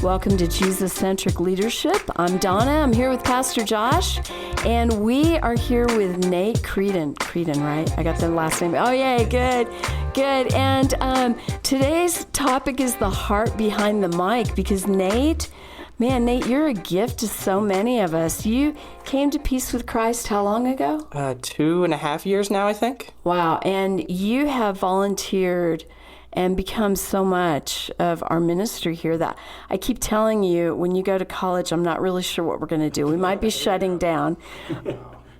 Welcome to Jesus-Centric Leadership. I'm Donna. I'm here with Pastor Josh, and we are here with Nate Creeden. Creeden, right? I got the last name. Oh, yay, good. And today's topic is the heart behind the mic, because Nate, you're a gift to so many of us. You came to peace with Christ how long ago? 2.5 years now, I think. Wow, and you have volunteered and become so much of our ministry here that I keep telling you, when you go to college, I'm not really sure what we're going to do. We might be shutting down.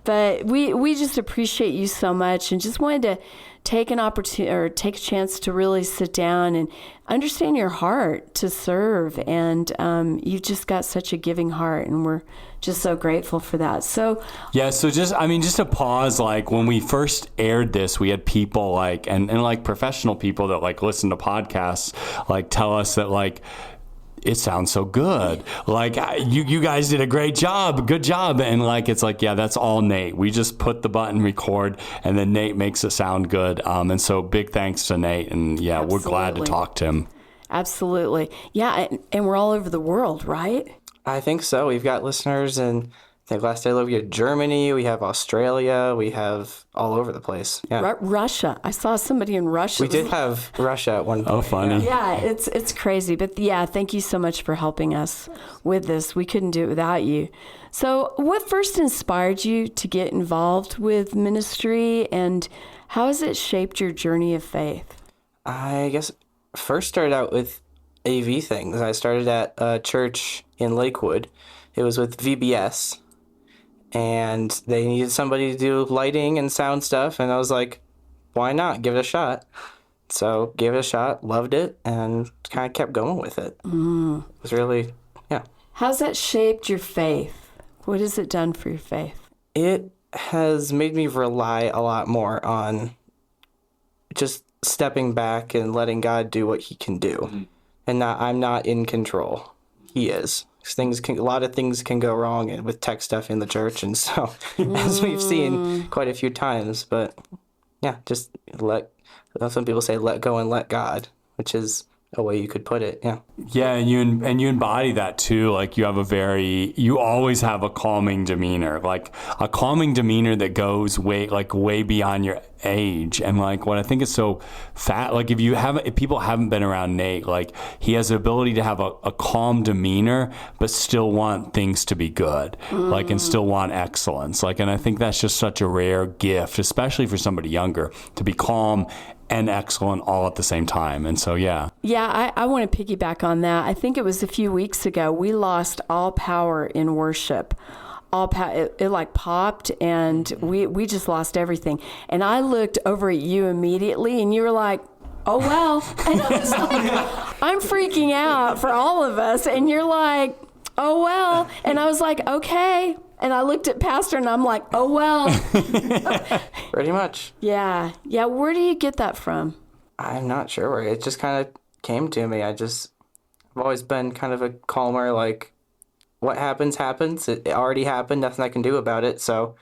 But we just appreciate you so much, and just wanted to take an opportunity or take a chance to really sit down and understand your heart to serve. And you've just got such a giving heart, and we're just so grateful for that. So just to pause, like when we first aired this, we had people like and like professional people that like listen to podcasts like tell us that like, it sounds so good. Like, you guys did a great job. Good job. And like, it's like, yeah, that's all Nate. We just put the button record, and then Nate makes it sound good. And so big thanks to Nate. And yeah, Absolutely. We're glad to talk to him. Absolutely. Yeah. And we're all over the world, right? I think so. We've got listeners in, I think last day we have Germany, we have Australia, we have all over the place. Yeah. Russia. I saw somebody in Russia. We did have Russia at one point. Oh, funny. Yeah, it's crazy. But yeah, thank you so much for helping us with this. We couldn't do it without you. So what first inspired you to get involved with ministry, and how has it shaped your journey of faith? I guess first started out with AV things. I started at a church in Lakewood. It was with VBS. And they needed somebody to do lighting and sound stuff, and I was like, why not? Give it a shot. So gave it a shot, loved it, and kind of kept going with it. It was really, yeah. How's that shaped your faith? What has it done for your faith? It has made me rely a lot more on just stepping back and letting God do what he can do. And I'm not in control. He is. A lot of things can go wrong with tech stuff in the church, and so as we've seen quite a few times. But yeah, just some people say let go and let God, which is a way you could put it. Yeah, and you embody that too. Like you always have a calming demeanor, like a calming demeanor that goes way beyond your age. And like what I think is so like if people haven't been around Nate, like he has the ability to have a calm demeanor but still want things to be good, like, and still want excellence, like, and I think that's just such a rare gift, especially for somebody younger, to be calm and excellent all at the same time. And so I want to piggyback on that. I think it was a few weeks ago we lost all power in worship. It like popped, and we just lost everything. And I looked over at you immediately, and you were like, oh, well. And I was like, I'm freaking out for all of us. And you're like, oh, well. And I was like, okay. And I looked at Pastor, and I'm like, oh, well. Pretty much. Yeah. Where do you get that from? I'm not sure where. It just kind of came to me. I've always been kind of a calmer, like, what happens. It already happened. Nothing I can do about it. So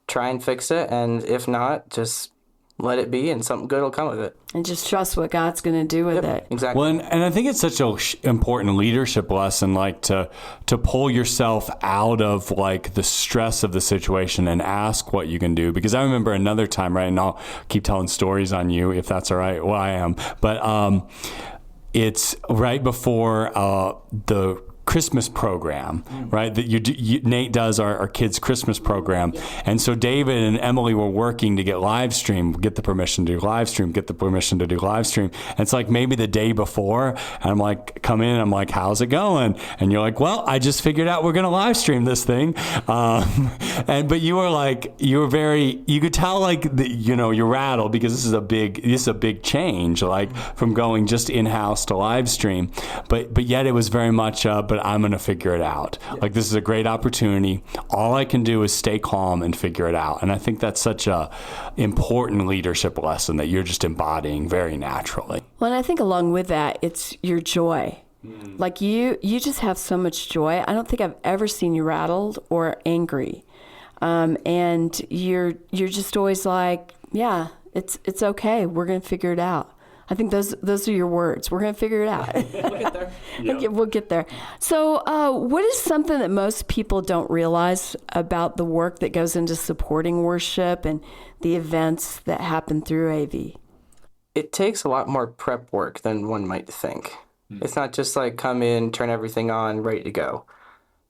try and fix it. And if not, just let it be, and something good will come of it. And just trust what God's going to do with it. Exactly. Well, and I think it's such an important leadership lesson, like to pull yourself out of like the stress of the situation and ask what you can do. Because I remember another time, right, and I'll keep telling stories on you if that's all right. Well, I am. But it's right before the Christmas program, right? That Nate does our kids' Christmas program. And so David and Emily were working to get the permission to do live stream. And it's like maybe the day before, and I'm like, come in, and I'm like, how's it going? And you're like, well, I just figured out we're going to live stream this thing. But you were like, you could tell like, you're rattled, because this is a big change, like from going just in-house to live stream. But yet it was very much, but I'm going to figure it out. Like, this is a great opportunity. All I can do is stay calm and figure it out. And I think that's such a important leadership lesson that you're just embodying very naturally. Well, and I think along with that, it's your joy. Like you just have so much joy. I don't think I've ever seen you rattled or angry. And you're just always like, yeah, it's okay. We're going to figure it out. I think those are your words. We're going to figure it out. We'll get there. Okay, we'll get there. So what is something that most people don't realize about the work that goes into supporting worship and the events that happen through AV? It takes a lot more prep work than one might think. It's not just like come in, turn everything on, ready to go.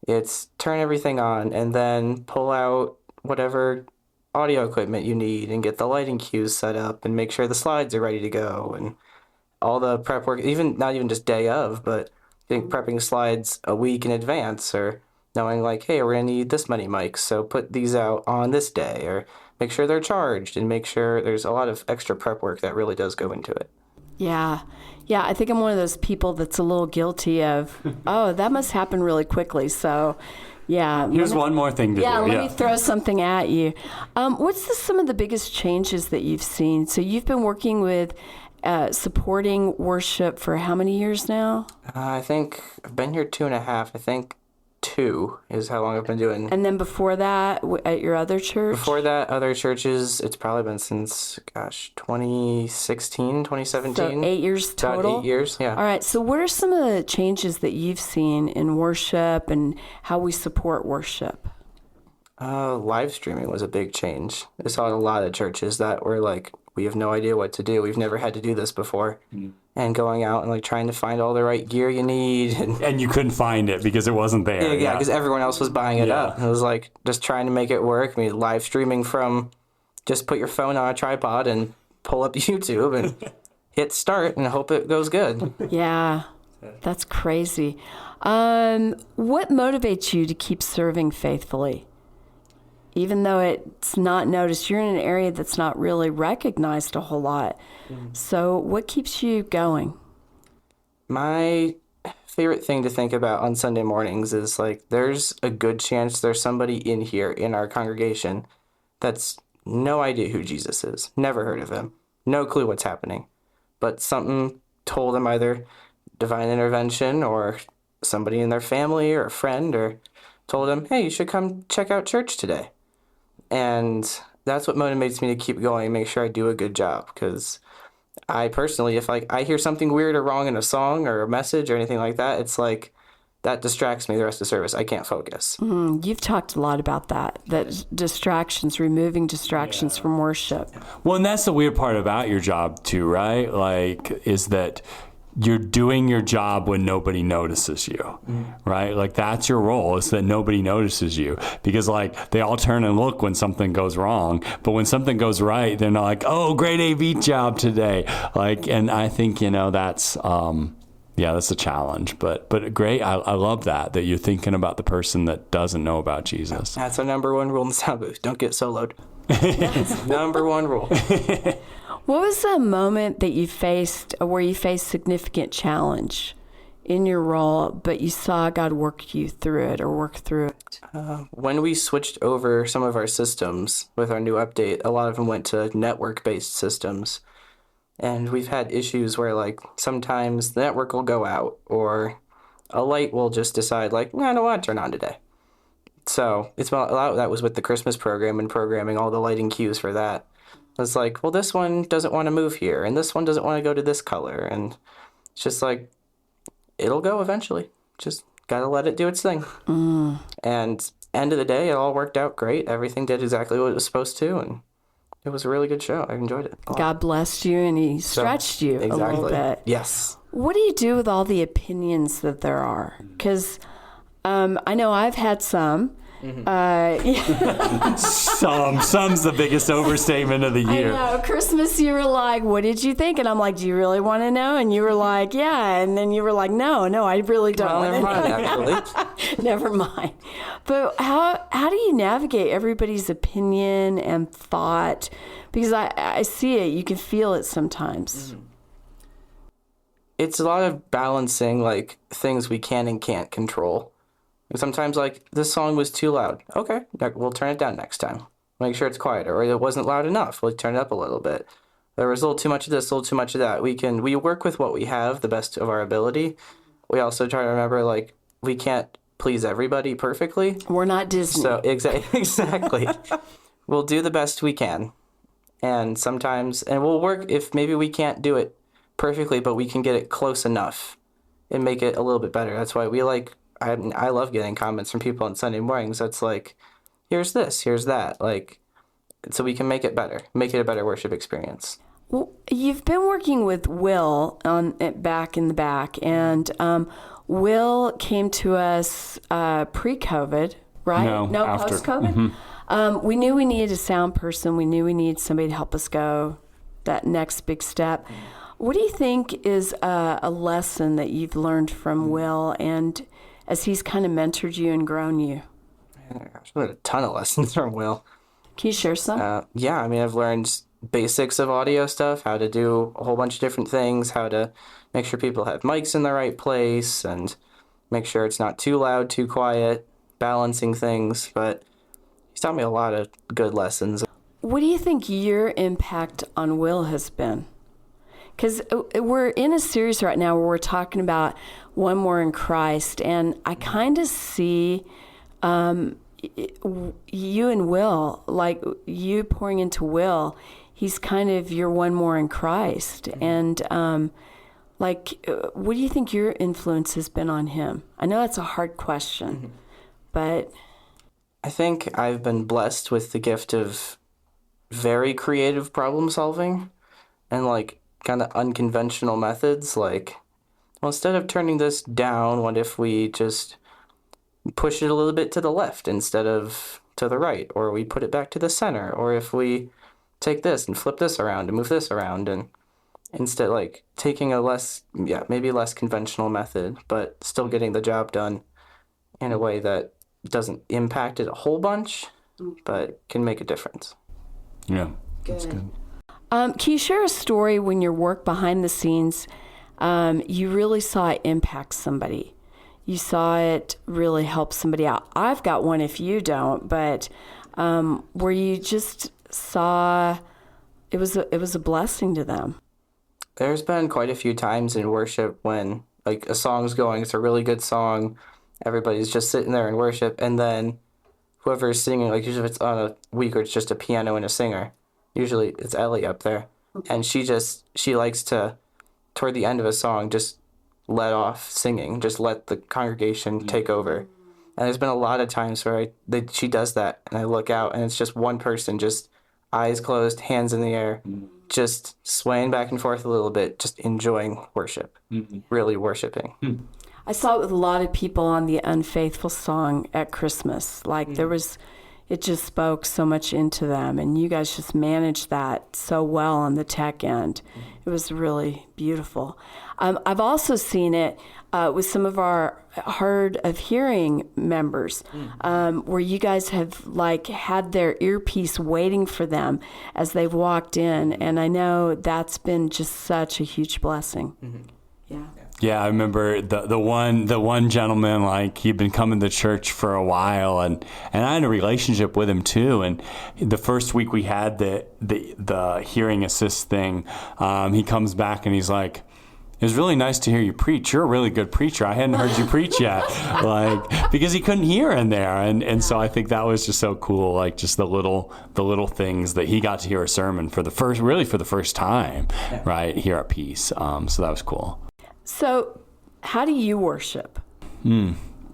It's turn everything on and then pull out whatever audio equipment you need and get the lighting cues set up and make sure the slides are ready to go and all the prep work, even not even just day of, but prepping slides a week in advance or knowing like, hey, we're going to need this many mics, so put these out on this day or make sure they're charged and make sure there's a lot of extra prep work that really does go into it. Yeah. Yeah, I think I'm one of those people that's a little guilty of, oh, that must happen really quickly. So, yeah. Here's one more thing to do. Let me throw something at you. What's some of the biggest changes that you've seen? So you've been working with supporting worship for how many years now? I think I've been here 2.5. I think 2 is how long I've been doing. And then before that, at your other church? Before that, other churches, it's probably been since, 2016, 2017. So 8 years total? About 8 years, yeah. All right. So what are some of the changes that you've seen in worship and how we support worship? Live streaming was a big change. I saw a lot of churches that were like, we have no idea what to do. We've never had to do this before. And going out and like trying to find all the right gear you need. And you couldn't find it because it wasn't there. Yeah, because everyone else was buying it up. It was like just trying to make it work. I mean, live streaming from just put your phone on a tripod and pull up YouTube and hit start and hope it goes good. Yeah, that's crazy. What motivates you to keep serving faithfully? Even though it's not noticed, you're in an area that's not really recognized a whole lot. So what keeps you going? My favorite thing to think about on Sunday mornings is like there's a good chance there's somebody in here in our congregation that's no idea who Jesus is, never heard of him, no clue what's happening, but something told them either divine intervention or somebody in their family or a friend or told them, hey, you should come check out church today. And that's what motivates me to keep going, make sure I do a good job. Because I personally, if like I hear something weird or wrong in a song or a message or anything like that, it's like that distracts me the rest of the service. I can't focus. You've talked a lot about that distractions, removing distractions from worship. Well, and that's the weird part about your job too, right? Like, is that you're doing your job when nobody notices you, right? Like that's your role, is that nobody notices you, because like they all turn and look when something goes wrong, but when something goes right, they're not like, oh, great AV job today. Like, and I think, that's, that's a challenge, but great. I love that you're thinking about the person that doesn't know about Jesus. That's our number one rule in the sound booth. Don't get soloed. That's number one rule. What was a moment that you faced where you faced significant challenge in your role, but you saw God work through it? When we switched over some of our systems with our new update, a lot of them went to network-based systems. And we've had issues where, like, sometimes the network will go out or a light will just decide, like, I don't want to turn on today. So it's a lot of that was with the Christmas program and programming all the lighting cues for that. It's like, well, this one doesn't want to move here, and this one doesn't want to go to this color, and it's just like, it'll go eventually. Just gotta let it do its thing. And end of the day, it all worked out great. Everything did exactly what it was supposed to, and it was a really good show. I enjoyed it a lot. God blessed you, and He stretched you a little bit. Yes. What do you do with all the opinions that there are? Because I know I've had some. Some's the biggest overstatement of the year. I know. Christmas, you were like, what did you think? And I'm like, do you really want to know? And you were like, yeah. And then you were like, no, I really don't want to know. Never mind, actually. Never mind. But how do you navigate everybody's opinion and thought? Because I see it. You can feel it sometimes. It's a lot of balancing, like, things we can and can't control. Sometimes, like, this song was too loud. Okay, we'll turn it down next time. Make sure it's quieter. Or it wasn't loud enough. We'll turn it up a little bit. There was a little too much of this, a little too much of that. We work with what we have, the best of our ability. We also try to remember, like, we can't please everybody perfectly. We're not Disney. So, exactly. We'll do the best we can. And sometimes, and we'll work if maybe we can't do it perfectly, but we can get it close enough and make it a little bit better. That's why I love getting comments from people on Sunday mornings. That's like, here's this, here's that. Like, so we can make it better, make it a better worship experience. Well, you've been working with Will on back in the back, and Will came to us pre-COVID, right? No, after. Post-COVID. Mm-hmm. We knew we needed a sound person. We knew we needed somebody to help us go that next big step. What do you think is a lesson that you've learned from Will, and as he's kind of mentored you and grown you? I've learned a ton of lessons from Will. Can you share some? Yeah, I mean, I've learned basics of audio stuff, how to do a whole bunch of different things, how to make sure people have mics in the right place, and make sure it's not too loud, too quiet, balancing things. But he's taught me a lot of good lessons. What do you think your impact on Will has been? Because we're in a series right now where we're talking about One More in Christ, and I kind of see you and Will, like you pouring into Will, he's kind of your one more in Christ. And what do you think your influence has been on him? I know that's a hard question, but I think I've been blessed with the gift of very creative problem solving and like kind of unconventional methods. Like, well, instead of turning this down, what if we just push it a little bit to the left instead of to the right, or we put it back to the center, or if we take this and flip this around and move this around, and instead like taking a maybe less conventional method, but still getting the job done in a way that doesn't impact it a whole bunch, but can make a difference. Yeah, that's good. Can you share a story when your work behind the scenes, you really saw it impact somebody? You saw it really help somebody out. I've got one if you don't, but where you just saw it was a blessing to them. There's been quite a few times in worship when like a song's going, it's a really good song, everybody's just sitting there in worship, and then whoever is singing, like usually if it's on a week or it's just a piano and a singer, usually it's Ellie up there, and she likes to, toward the end of a song, just let off singing, just let the congregation take over. And there's been a lot of times where she does that, and I look out, and it's just one person, just eyes closed, hands in the air, just swaying back and forth a little bit, just enjoying worship, really worshiping. I saw it with a lot of people on the Unfaithful song at Christmas. Like it just spoke so much into them, and you guys just managed that so well on the tech end. It was really beautiful. I've also seen it with some of our hard of hearing members, where you guys have like had their earpiece waiting for them as they've walked in, and I know that's been just such a huge blessing. Yeah. Yeah, I remember the one gentleman, like he'd been coming to church for a while, and I had a relationship with him too. And the first week we had the hearing assist thing, he comes back and he's like, "It was really nice to hear you preach. You're a really good preacher. I hadn't heard you preach yet," like because he couldn't hear in there, and so I think that was just so cool, like just the little things that he got to hear a sermon for the first time, right here at Peace. So that was cool. So, how do you worship?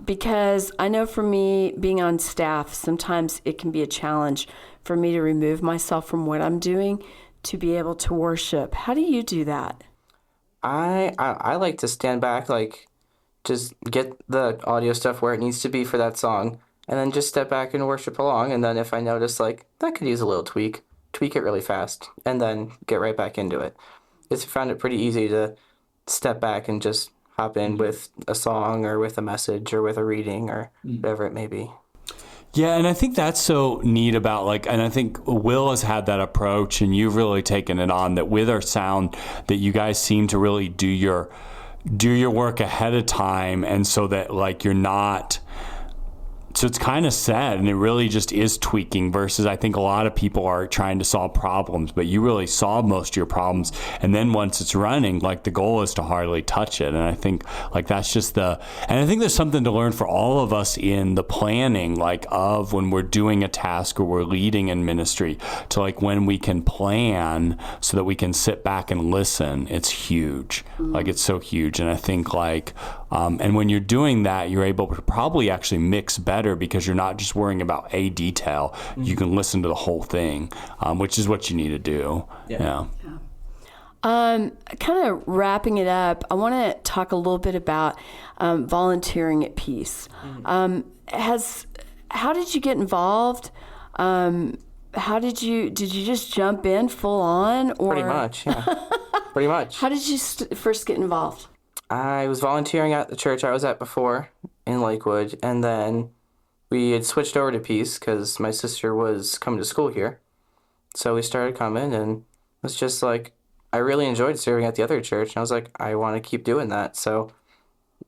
Because I know for me, being on staff, sometimes it can be a challenge for me to remove myself from what I'm doing to be able to worship. How do you do that? I like to stand back, like just get the audio stuff where it needs to be for that song, and then just step back and worship along. And then if I notice like that could use a little tweak it really fast, and then get right back into it. I found it pretty easy to step back and just hop in with a song or with a message or with a reading or whatever it may be. Yeah, and I think that's so neat about and I think Will has had that approach, and you've really taken it on, that with our sound, that you guys seem to really do your work ahead of time, and so that like you're not So it's kind of sad, and it really just is tweaking versus I think a lot of people are trying to solve problems, but you really solve most of your problems. And then once it's running, like the goal is to hardly touch it. And I think like that's just and I think there's something to learn for all of us in the planning, like of when we're doing a task or we're leading in ministry, to like when we can plan so that we can sit back and listen. It's huge. Like it's so huge. And I think like, and when you're doing that, you're able to probably actually mix better because you're not just worrying about a detail. You can listen to the whole thing, which is what you need to do. Yeah. Kind of wrapping it up, I want to talk a little bit about volunteering at Peace. How did you get involved? How did you just jump in full on? Or? Pretty much, yeah. Pretty much. How did you first get involved? I was volunteering at the church I was at before in Lakewood, and then we had switched over to Peace because my sister was coming to school here. So we started coming, and it was just like, I really enjoyed serving at the other church, and I was like, I want to keep doing that. So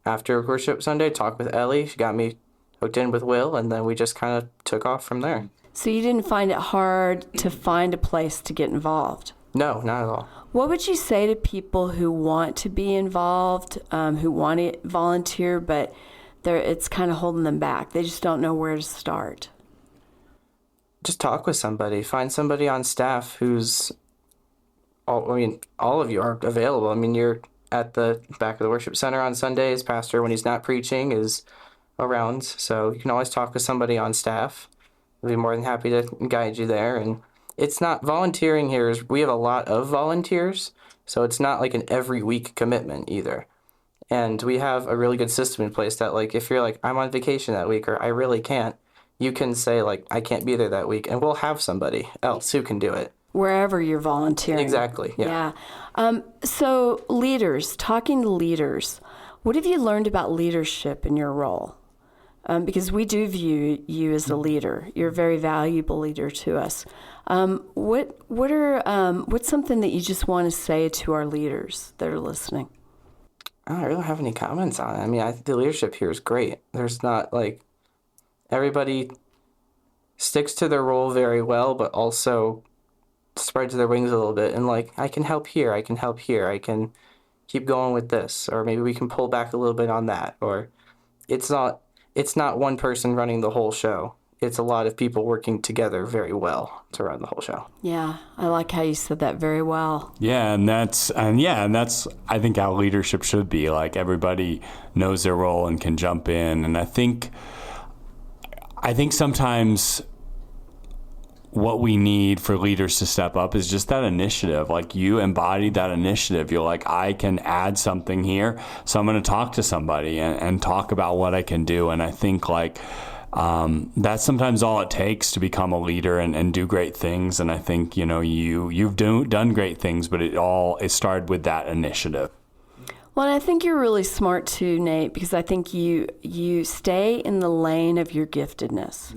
after worship Sunday, talked with Ellie. She got me hooked in with Will, and then we just kind of took off from there. So you didn't find it hard to find a place to get involved? No, not at all. What would you say to people who want to be involved, who want to volunteer, but it's kind of holding them back? They just don't know where to start. Just talk with somebody. Find somebody on staff who's, all of you are available. I mean, you're at the back of the worship center on Sundays. Pastor, when he's not preaching, is around. So you can always talk with somebody on staff. We'll be more than happy to guide you there. And it's not volunteering here. We have a lot of volunteers, so it's not like an every week commitment either. And we have a really good system in place that, like, if you're like, I'm on vacation that week or I really can't, you can say, like, I can't be there that week, and we'll have somebody else who can do it. Wherever you're volunteering. Exactly, yeah. So leaders, talking to leaders, what have you learned about leadership in your role? Because we do view you as a leader. You're a very valuable leader to us. What's something that you just want to say to our leaders that are listening? I don't really have any comments on it. I mean, the leadership here is great. There's not like, everybody sticks to their role very well, but also spreads their wings a little bit. And like, I can help here, I can help here, I can keep going with this, or maybe we can pull back a little bit on that. Or it's not one person running the whole show. It's a lot of people working together very well to run the whole show. Yeah, I like how you said that very well. Yeah, and that's I think how leadership should be. Like everybody knows their role and can jump in. And I think sometimes what we need for leaders to step up is just that initiative. Like you embodied that initiative. You're like, I can add something here, so I'm going to talk to somebody and talk about what I can do. And I think like that's sometimes all it takes to become a leader and do great things. And I think, you've done great things, but it started with that initiative. Well, and I think you're really smart too, Nate, because I think you stay in the lane of your giftedness.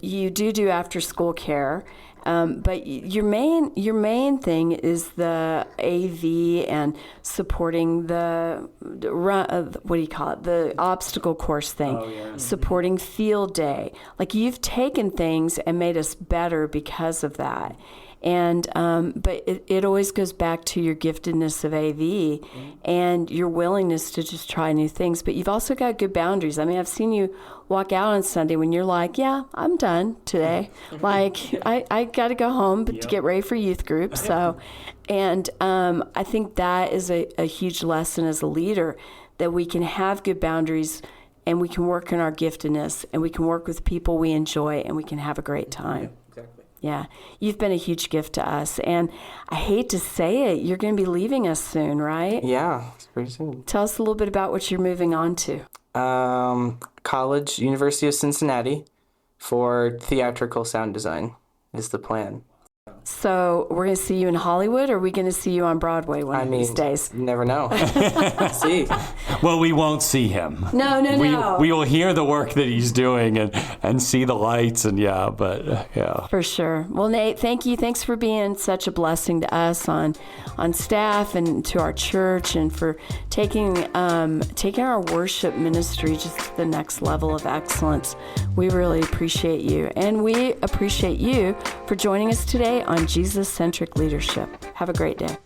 You do after school care, but your main thing is the AV and supporting the obstacle course thing, supporting field day. Like you've taken things and made us better because of that. And but it always goes back to your giftedness of AV and your willingness to just try new things. But you've also got good boundaries. I mean, I've seen you walk out on Sunday when you're like, yeah, I'm done today. Like, I got to go home to get ready for youth group. So, and I think that is a huge lesson as a leader, that we can have good boundaries and we can work in our giftedness and we can work with people we enjoy and we can have a great time. Yeah, you've been a huge gift to us, and I hate to say it, you're going to be leaving us soon, right? Yeah, it's pretty soon. Tell us a little bit about what you're moving on to. College, University of Cincinnati, for theatrical sound design is the plan. So we're going to see you in Hollywood, or are we going to see you on Broadway one of these days? You never know. See. Well, we won't see him. No. We will hear the work that he's doing and see the lights and yeah. For sure. Well, Nate, thank you. Thanks for being such a blessing to us on staff and to our church, and for taking our worship ministry just to the next level of excellence. We really appreciate you, and we appreciate you for joining us today on Jesus-Centric Leadership. Have a great day.